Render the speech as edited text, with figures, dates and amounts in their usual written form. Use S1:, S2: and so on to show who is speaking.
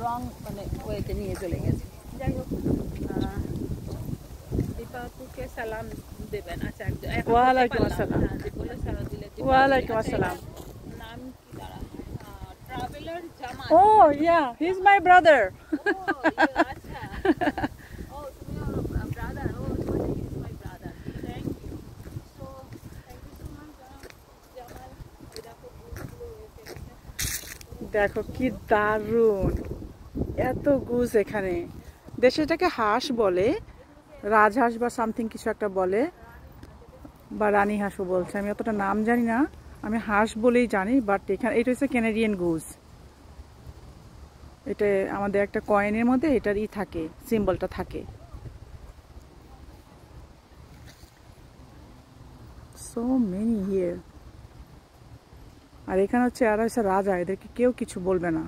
S1: রং মানে ওয়েতে নিয়ে চলে গেছে। যাই হোক, দীপা আপুকে সালাম দেবেন। আচ্ছা,
S2: ওয়ালাইকুম আসসালাম।
S1: বলে সালাম দিলে।
S2: ওয়ালাইকুম আসসালাম।
S1: নাম কি তারা? Traveller Jamal.
S2: Oh yeah, he's my brother.
S1: আচ্ছা, ও তুমি ওর ব্রাদার। ও is my brother. Thank you. So thank you so much Jamal. দেখো গুলো
S2: দেখো কি দারুণ, এত গুজ এখানে। দেশে এটাকে হাঁস বলে, রাজহাঁস বা সামথিং কিছু একটা বলে, বা রানী হাঁসও বলছে, আমি অতটা নাম জানি না, আমি হাঁস বলেই জানি। বাট এখানে এটা হচ্ছে ক্যানাডিয়ান গুজ। এটা আমাদের একটা কয়েনের মধ্যে এটার থাকে, সিম্বলটা থাকে। So many here. আর এখানে হচ্ছে এরা হচ্ছে রাজা, এদেরকে কেউ কিছু বলবে না।